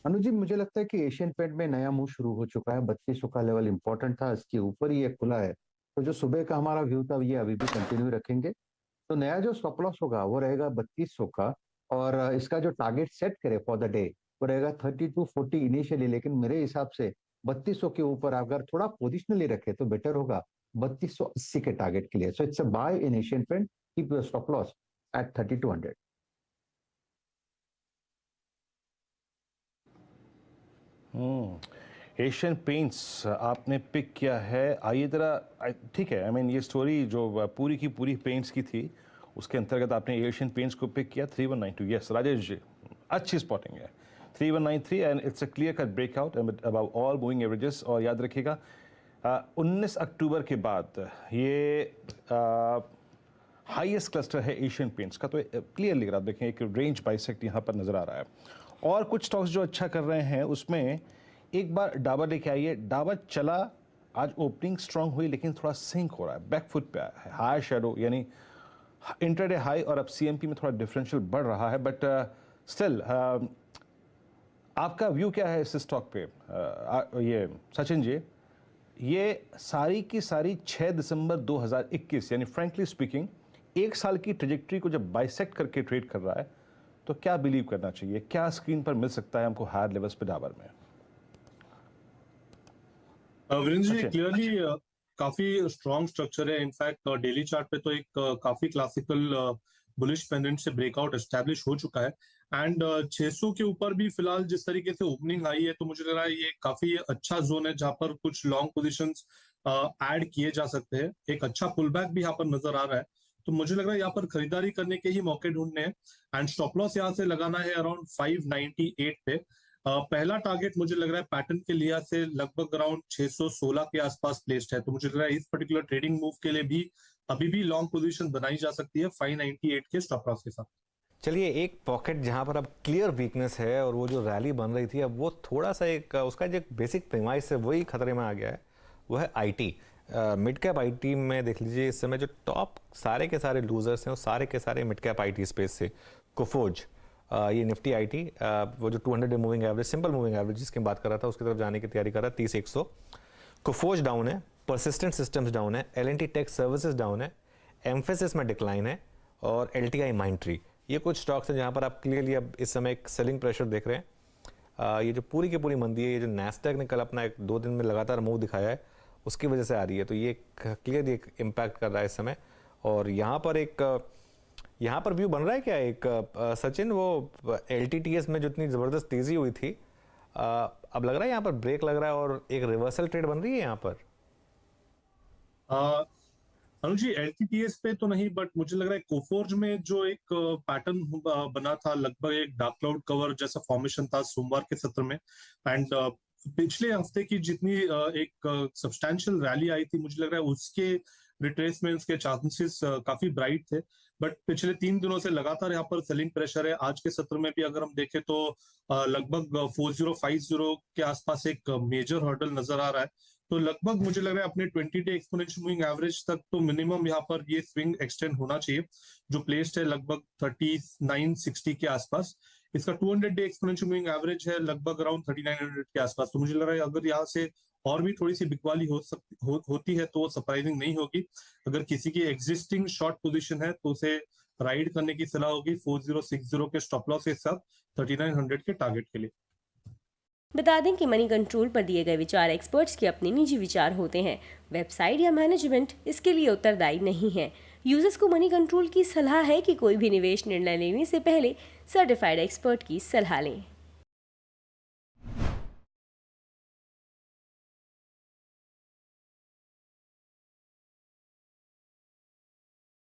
अनुज जी, मुझे लगता है कि एशियन पेंट में नया मूव शुरू हो चुका है। 3200 का लेवल इंपॉर्टेंट था, इसके ऊपर ही ये खुला है। तो जो सुबह का हमारा व्यू था ये अभी भी कंटिन्यू रखेंगे। तो नया जो स्टॉप लॉस होगा वो रहेगा 3200 का। और इसका जो टारगेट सेट करे फॉर द डे वो रहेगा 3240 इनिशियली, लेकिन मेरे हिसाब से 3200 के ऊपर अगर थोड़ा पोजिशनली रखे तो बेटर होगा 3280 के टारगेट के लिए। So it's a buy in Asian Paint, keep your stop loss at 3200। Asian Paints आपने पिक किया है। आइए ज़रा, ठीक है, आई मीन ये स्टोरी जो पूरी की पूरी पेंट्स की थी उसके अंतर्गत आपने एशियन पेंट्स को पिक किया 3192। यस राजेश जी, अच्छी स्पॉटिंग है। 3193 and it's a clear cut breakout about all moving averages. और याद रखिएगा 19 अक्टूबर के बाद ये हाईएस्ट क्लस्टर है एशियन पेंट्स का। तो क्लियरली अगर आप देखें एक रेंज बाइसेक्ट यहाँ पर नज़र आ रहा है। और कुछ स्टॉक्स जो अच्छा कर रहे हैं उसमें एक बार डाबर लेके आइए। डाबर चला, आज ओपनिंग स्ट्रांग हुई लेकिन थोड़ा सिंक हो रहा है, बैकफुट पे आया है, हाई शेडो यानी इंटरडे हाई और अब सीएमपी में थोड़ा डिफरेंशियल बढ़ रहा है। बट स्टिल आपका व्यू क्या है इस स्टॉक पे? ये सचिन जी, ये सारी की सारी 6 दिसंबर 2021 यानी फ्रैंकली स्पीकिंग एक साल की ट्रेजेक्ट्री को जब बाइसेक्ट करके ट्रेड कर रहा है तो क्या बिलीव करना चाहिए? क्या स्क्रीन पर मिल सकता है हमको हायर लेवल्स पे डाबर में? वीरेंद्र जी, अच्छा, क्लियरली काफी स्ट्रॉन्ग स्ट्रक्चर है। इनफैक्ट डेली चार्ट पे तो एक काफी क्लासिकल बुलिश पेंडेंट से ब्रेकआउट एस्टैब्लिश हो चुका है। एंड 600 के ऊपर भी फिलहाल जिस तरीके से ओपनिंग आई है तो मुझे लग रहा है ये काफी अच्छा जोन है जहां पर कुछ लॉन्ग पोजिशंस ऐड किए जा सकते हैं। एक अच्छा पुल बैक भी यहाँ पर नजर आ रहा है, तो मुझे लग रहा है यहाँ पर खरीदारी करने के ही मौके ढूंढने हैं। एंड स्टॉप लॉस यहाँ से लगाना है अराउंड 598 पे। पहला टारगेट मुझे लग रहा है पैटर्न के लिहाज से लगभग अराउंड 616 के आसपास प्लेस्ड है, तो मुझे लग रहा है इस पर्टिकुलर ट्रेडिंग मूव के लिए भी अभी भी लॉन्ग पोजीशन बनाई जा सकती है 598 के स्टॉप लॉस के साथ। चलिए, एक पॉकेट जहां पर अब क्लियर वीकनेस है और वो जो रैली बन रही थी अब वो थोड़ा सा एक उसका जो बेसिक प्रीमाइस है वही खतरे में आ गया है, वो है आईटी। मिड कैप आईटी में देख लीजिए इस समय जो टॉप सारे के सारे लूजर्स हैं वो सारे के सारे मिड कैप आईटी स्पेस से। कोफोर्ज, ये निफ्टी आईटी, वो जो 200 day moving average, simple moving average जिसकी बात कर रहा था उसकी तरफ जाने की तैयारी कर रहा है 30-100। कोफोर्ज डाउन है, परसिस्टेंट सिस्टम्स डाउन है, एल&टी टेक सर्विसेज डाउन है, एम्फेसिस में डिक्लाइन है और एलटीआई माइंडट्री। ये कुछ स्टॉक्स हैं जहां पर आप क्लियरली अब इस समय एक सेलिंग प्रेशर देख रहे हैं। ये जो पूरी की पूरी मंदी है, ये जो नैस्डैक ने कल अपना एक 2 दिन में लगातार मूव दिखाया है उसकी वजह से आ रही है, तो ये क्लियरली एक इम्पैक्ट कर रहा है इस समय। और यहाँ पर व्यू बन रहा है क्या एक सचिन, वो एलटीटीएस में जो इतनी ज़बरदस्त तेज़ी हुई थी अब लग रहा है यहाँ पर ब्रेक लग रहा है और एक रिवर्सल ट्रेड बन रही है यहाँ पर। अनुज जी, एलटीटीएस पे तो नहीं, बट मुझे लग रहा है कोफोर्ज में जो एक पैटर्न बना था, लगभग एक डार्क क्लाउड कवर जैसा फॉर्मेशन था सोमवार के सत्र में। एंड पिछले हफ्ते की जितनी एक सब्सटैंशियल रैली आई थी, मुझे लग रहा है उसके रिट्रेसमेंट्स के चांसेस काफी ब्राइट थे। बट पिछले 3 दिनों से लगातार यहाँ पर सेलिंग प्रेशर है। आज के सत्र में भी अगर हम देखें तो लगभग 4050 के आसपास एक मेजर हर्डल नजर आ रहा है। तो लगभग मुझे लग रहा है अपने 20 डे एक्सपोनेंशियल मूविंग एवरेज तक तो मिनिमम यहाँ पर ये स्विंग एक्सटेंड होना चाहिए, जो प्लेस्ड है लगभग 3960 के आसपास। इसका 200 डे एक्सपोनेंशियल मूविंग एवरेज है लगभग अराउंड 3900 के आसपास। तो मुझे लग रहा है अगर यहाँ से और भी थोड़ी सी बिकवाली होती है तो सरप्राइजिंग नहीं होगी। अगर किसी की एग्जिस्टिंग शॉर्ट पोजीशन है तो उसे राइड करने की सलाह होगी 4060 के स्टॉप लॉस के साथ 3900 के टारगेट के लिए। बता दें कि मनी कंट्रोल पर दिए गए विचार एक्सपर्ट्स के अपने निजी विचार होते हैं। वेबसाइट या मैनेजमेंट इसके लिए उत्तरदायी नहीं है। यूजर्स को मनी कंट्रोल की सलाह है कि कोई भी निवेश निर्णय लेने से पहले सर्टिफाइड एक्सपर्ट की सलाह लें।